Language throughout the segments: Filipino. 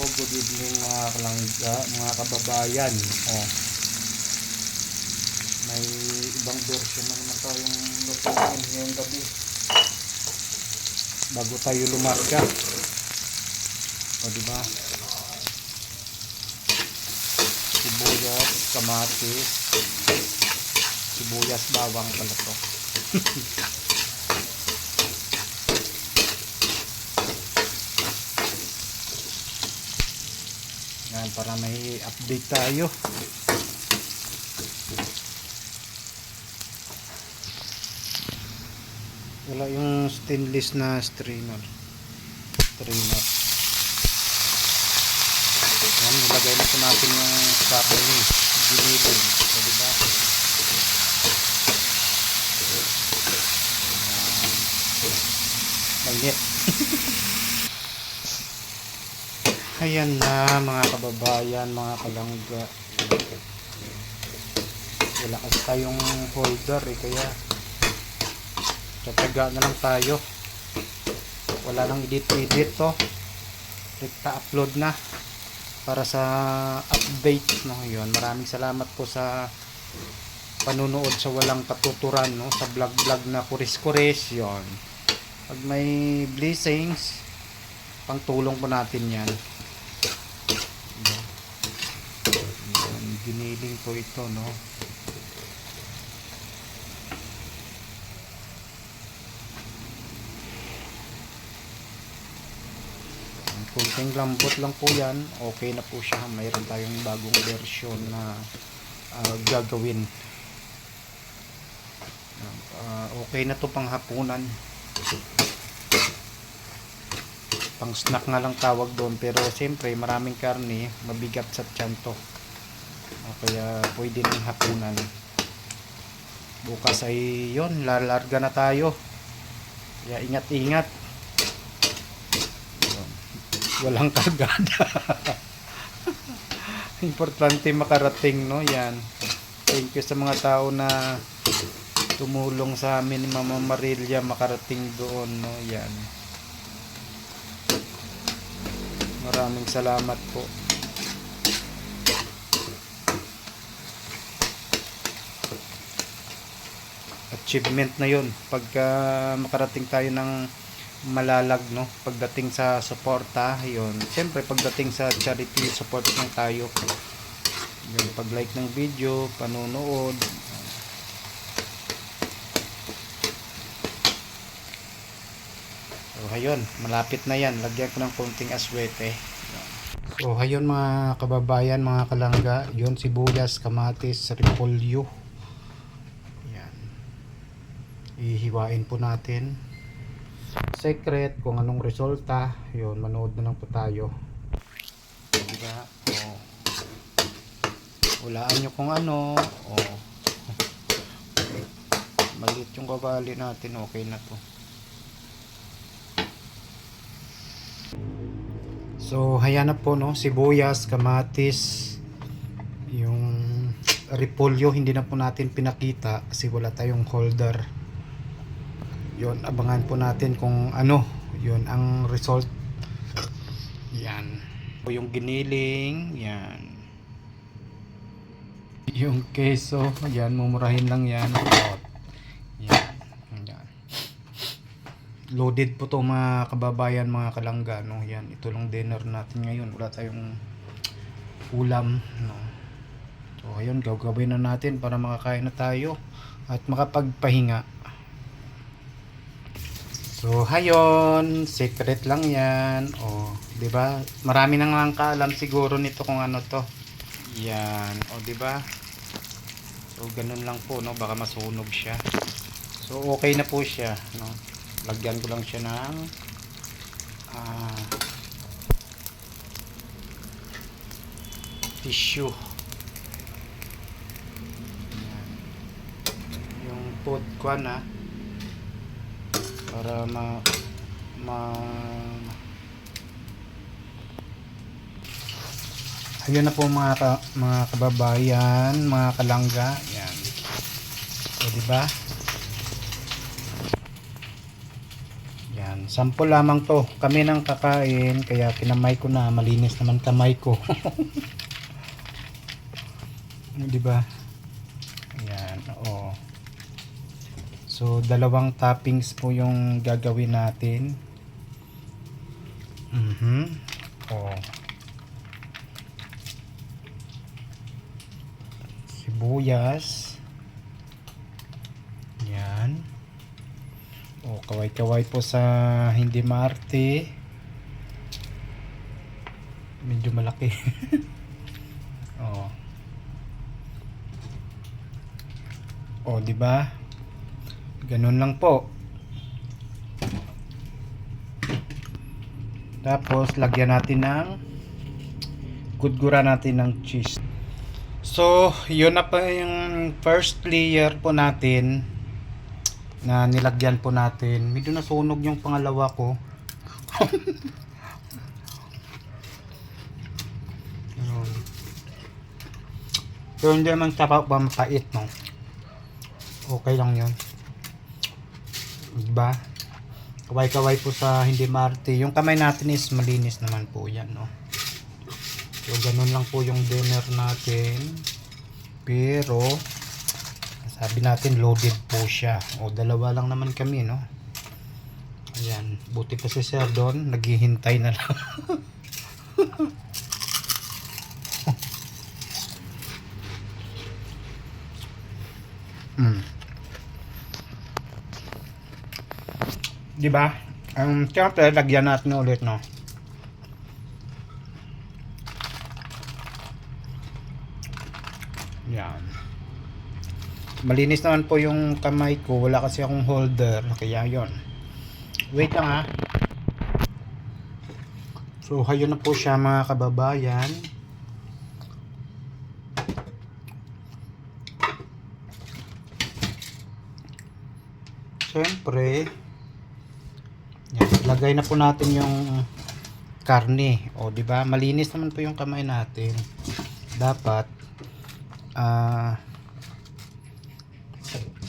Good evening mga kalangga, mga kababayan. May ibang version na naman tayong lutuan ngayong gabi bago tayo lumarga. Diba? Sibuyas, kamatis, sibuyas, bawang pala to. Yan, para may update tayo. Wala yung stainless na strainer. Yan, nilagay na po natin yung karne, giniling. Diba? Mainit. Ayan na mga kababayan, mga kalangga. Wala kasi tayong holder kaya tataga na lang tayo. Wala nang edit to. Rekta upload na para sa update, no. Yun, maraming salamat po sa panunood sa walang katuturan, no, sa vlog na kuris-kuris. Yun, pag may blessings, pangtulong po natin yan. Giniling po ito, no. Kunting lambot lang po yan, okay na po siya. Mayroon tayong bagong version na gagawin. Okay na to pang hapunan, pang snack nga lang tawag doon, pero siyempre maraming karne, mabigat sa tiyan to. Kaya pwede ng hapunan. Bukas ay yun, lalarga na tayo. Kaya ingat-ingat. Walang kargada. Importante makarating, no. Yan. Thank you sa mga tao na tumulong sa amin ni Mama Marilia makarating doon, no. Yan. Maraming salamat po. Achievement na yun pagka makarating tayo ng malalag, no, pagdating sa suporta. Yun, siyempre pagdating sa charity, support lang tayo. Yun, pag like ng video, panonood. So ayun, malapit na yan. Lagyan ko ng konting aswete. So ayun mga kababayan, mga kalangga, yun, sibuyas, kamatis, repolyo. Ihiwain po natin. Secret kung anong resulta, yun, manood na lang po tayo. Diba? Hulaan nyo kung ano. Maliit yung kabali natin, okay na to. So hayan na po, no, sibuyas, kamatis, yung repolyo hindi na po natin pinakita kasi wala tayong holder. Yun, abangan po natin kung ano yun ang result. Yan po yung giniling. Yan yung keso. Yan, mumurahin lang yan. Yan. Yan. Loaded po to mga kababayan, mga kalangga, no. Yan, ito lang dinner natin ngayon. Wala tayong ulam, no. So ayun, gagawin na natin para makakain na tayo at makapagpahinga. So, hayon, secret lang 'yan. Di ba? Marami nang lang kaalam siguro nito kung ano 'to. Yan, di ba? So, ganun lang po, no, baka masunog siya. So, okay na po siya, no. Lagyan ko lang siya ng tissue. Yan. Yung food ko na para ayun na po mga kababayan, mga kalangga. Yan. So, diba? Yan. Sample lamang to. Kami nang kakain, kaya kinamay ko na. Malinis naman kamay ko. Di ba? Ayan, oo. So, dalawang toppings po yung gagawin natin. Oo. Sibuyas. Yan. O, kaway-kaway po sa hindi maarte. Medyo malaki. O. O, di ba? Ganun lang po. Tapos, lagyan natin ng gudgura natin ng cheese. So, yun na pa yung first layer po natin na nilagyan po natin. Medyo nasunog yung pangalawa ko. Pero hindi naman tapa ba mapait, no? Okay lang yun. Diba? Kaway-kaway po sa hindi maarte. Yung kamay natin is malinis naman po yan, no? So, ganun lang po yung dinner natin. Pero, sabi natin loaded po siya. O, dalawa lang naman kami, no? Ayan. Buti pa si Sir doon. Naghihintay na lang. Diba? Siyempre, lagyan natin ulit, no? Yan. Malinis naman po yung kamay ko. Wala kasi akong holder. Kaya yon. Wait lang ha. So, hayon na po siya mga kababayan. Siyempre, yan, lagay na po natin yung karne. O, di ba? Malinis naman po yung kamay natin. Dapat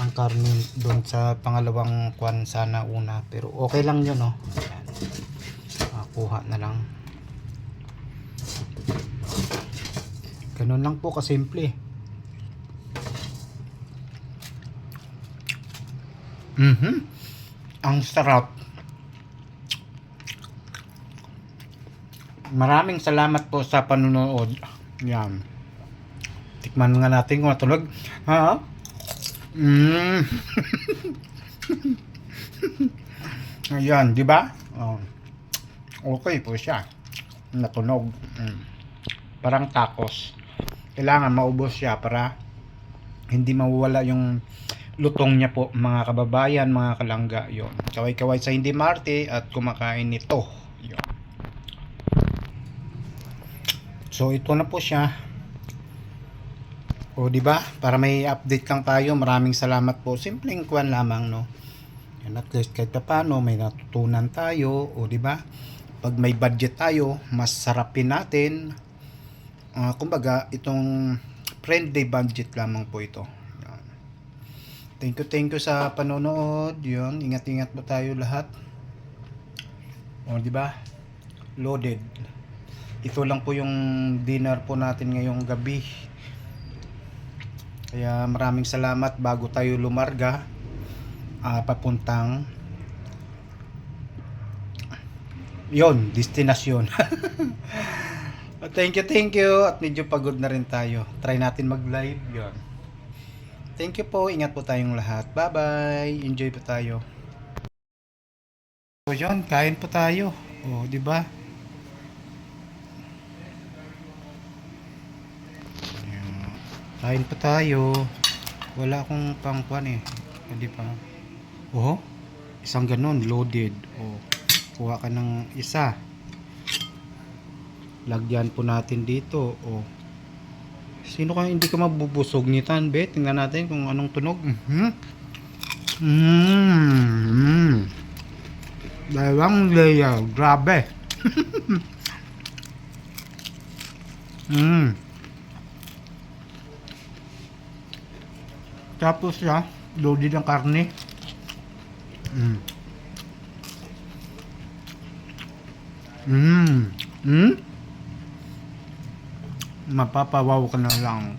ang karne doon sa pangalawang kwan sana una, pero okay lang yun, no? Ayan. Kuha na lang. Ganun lang po kasimple. Ang sarap. Maraming salamat po sa panunood. Yan. Tikman nga natin kung matulog. Ha? Ayan, di ba? Oh. Okay po siya. Natunog. Parang tacos. Kailangan maubos siya para hindi mawala yung lutong niya po, mga kababayan, mga kalangga. Yon. Kaway-kaway sa hindi maarte at kumakain nito. Yon. So ito na po siya. O, di ba? Para may update lang tayo. Maraming salamat po. Simpleng kwan lamang, no. Yan, at least kahit paano may natutunan tayo, o, di ba? Pag may budget tayo, mas sarapin natin. Kumbaga, itong friendly budget lamang po ito. Yan. Thank you sa panonood. Yun, ingat-ingat po tayo lahat. O, di ba? Loaded. Ito lang po yung dinner po natin ngayong gabi. Kaya maraming salamat bago tayo lumarga papuntang yon, destinasyon. Thank you at medyo pagod na rin tayo. Try natin mag live yon. Thank you po, ingat po tayong lahat. Bye bye, enjoy po tayo. So yon, kain po tayo. O, di ba? Kain pa tayo. Wala akong pangkuan eh. Hindi pa. Oh, isang ganun, loaded. Oh, kuha ka ng isa. Lagyan po natin dito. Oh. Sino kaya hindi ka mabubusog nitan, be? Tingnan natin kung anong tunog. Dalawang layer. Grabe. Tapos siya, loaded ang karne. Mm. Mm? Mapapawaw ka na lang.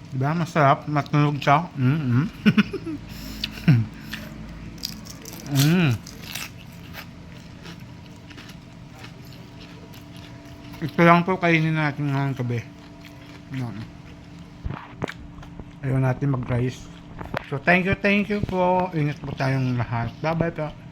Diba? Masarap. Matunog siya. Mm. Mm. Ito lang po kainin natin ngayong gabi. Yan. Ayaw natin mag-rice. So, thank you po. Ingat po tayong lahat. Bye-bye po.